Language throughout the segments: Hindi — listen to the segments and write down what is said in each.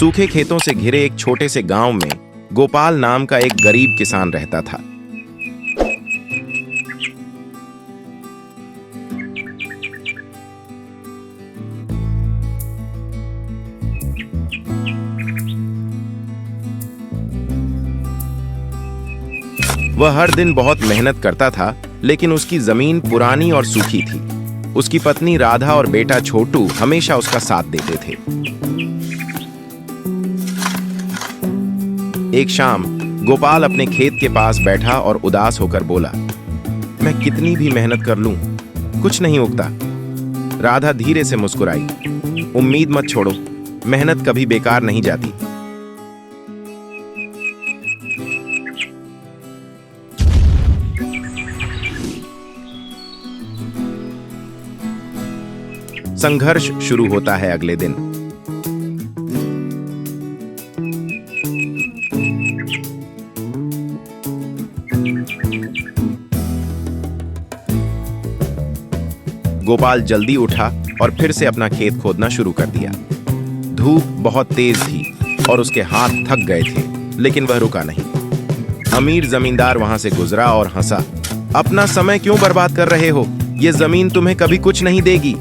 सूखे खेतों से घिरे एक छोटे से गांव में गोपाल नाम का एक गरीब किसान रहता था। वह हर दिन बहुत मेहनत करता था, लेकिन उसकी जमीन पुरानी और सूखी थी। उसकी पत्नी राधा और बेटा छोटू हमेशा उसका साथ देते थे। एक शाम गोपाल अपने खेत के पास बैठा और उदास होकर बोला, मैं कितनी भी मेहनत कर लूं, कुछ नहीं उगता। राधा धीरे से मुस्कुराई, उम्मीद मत छोड़ो, मेहनत कभी बेकार नहीं जाती। संघर्ष शुरू होता है अगले दिन। गोपाल जल्दी उठा और फिर से अपना खेत खोदना शुरू कर दिया। धूप बहुत तेज थी और उसके हाथ थक गए थे, लेकिन वह रुका नहीं। अमीर जमींदार वहां से गुजरा और हंसा, अपना समय क्यों बर्बाद कर रहे हो? यह जमीन तुम्हें कभी कुछ नहीं देगी।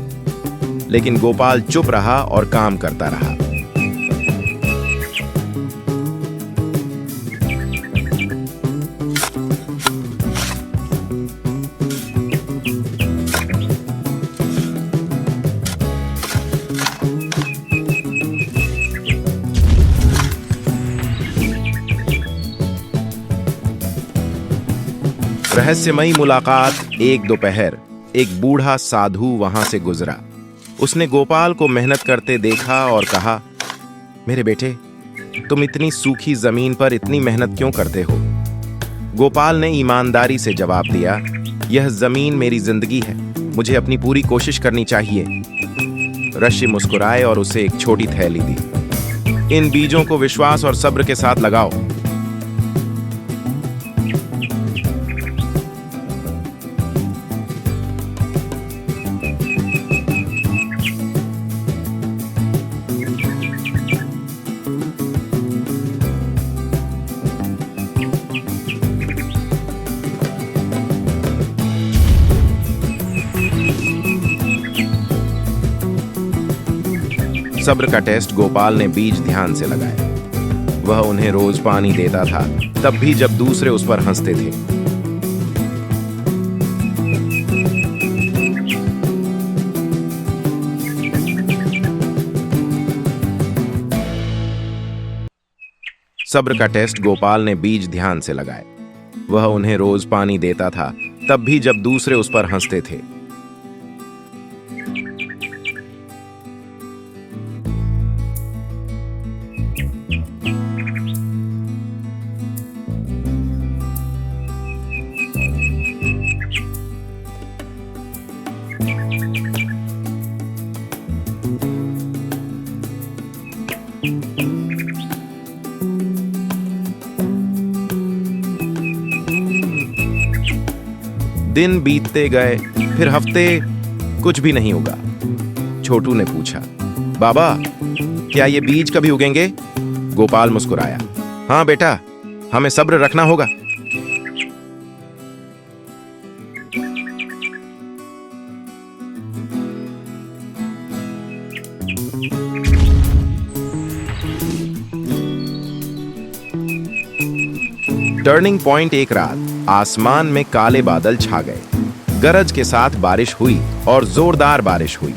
लेकिन गोपाल चुप रहा और काम करता रहा। रहस्यमयी मुलाकात। एक दोपहर एक बूढ़ा साधु वहां से गुजरा। उसने गोपाल को मेहनत करते देखा और कहा, मेरे बेटे, तुम इतनी सूखी जमीन पर इतनी मेहनत क्यों करते हो? गोपाल ने ईमानदारी से जवाब दिया, यह जमीन मेरी जिंदगी है, मुझे अपनी पूरी कोशिश करनी चाहिए। ऋषि मुस्कुराए और उसे एक छोटी थैली दी। इन बीजों को विश्वास और सब्र के साथ लगाओ। सब्र का टेस्ट गोपाल ने बीज ध्यान से लगाए। वह उन्हें रोज पानी देता था, तब भी जब दूसरे उस पर हंसते थे। सब्र का टेस्ट गोपाल ने बीज ध्यान से लगाए। वह उन्हें रोज पानी देता था, तब भी जब दूसरे उस पर हंसते थे। दिन बीतते गए, फिर हफ्ते, कुछ भी नहीं उगा। छोटू ने पूछा, बाबा, क्या ये बीज कभी उगेंगे? गोपाल मुस्कुराया, हाँ बेटा, हमें सब्र रखना होगा। Turning point. एक रात आसमान में काले बादल छा गए। गरज के साथ बारिश हुई और जोरदार बारिश हुई।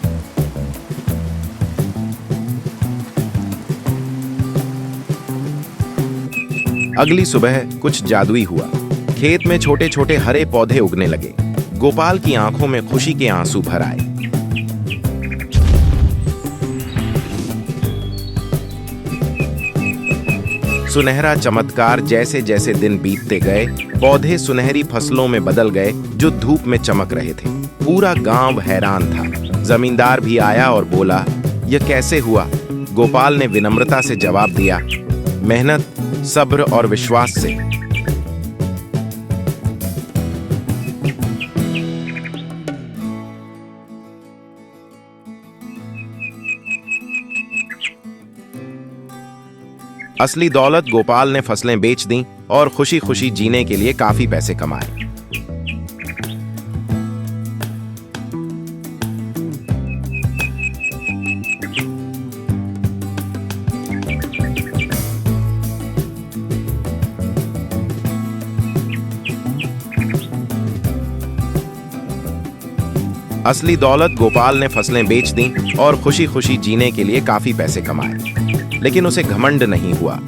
अगली सुबह कुछ जादुई हुआ। खेत में छोटे छोटे हरे पौधे उगने लगे। गोपाल की आंखों में खुशी के आंसू भर आए। सुनहरा चमत्कार। जैसे जैसे दिन बीतते गए, पौधे सुनहरी फसलों में बदल गए जो धूप में चमक रहे थे। पूरा गांव हैरान था। जमींदार भी आया और बोला, यह कैसे हुआ? गोपाल ने विनम्रता से जवाब दिया, मेहनत, सब्र और विश्वास से। असली दौलत गोपाल ने फसलें बेच दी और खुशी खुशी जीने के लिए काफी पैसे कमाए। असली दौलत गोपाल ने फसलें बेच दी और खुशी खुशी जीने के लिए काफी पैसे कमाए, लेकिन उसे घमंड नहीं हुआ।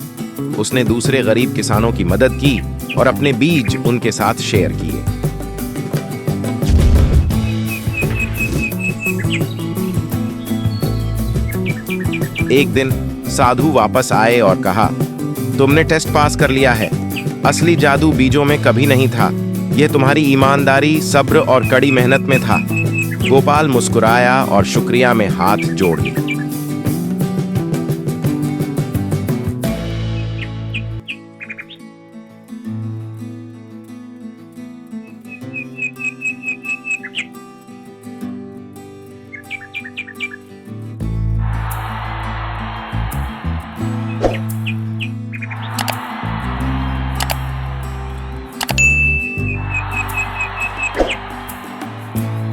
उसने दूसरे गरीब किसानों की मदद की और अपने बीज उनके साथ शेयर किए। एक दिन साधु वापस आए और कहा, तुमने टेस्ट पास कर लिया है। असली जादू बीजों में कभी नहीं था, यह तुम्हारी ईमानदारी, सब्र और कड़ी मेहनत में था। गोपाल मुस्कुराया और शुक्रिया में हाथ जोड़ लिया।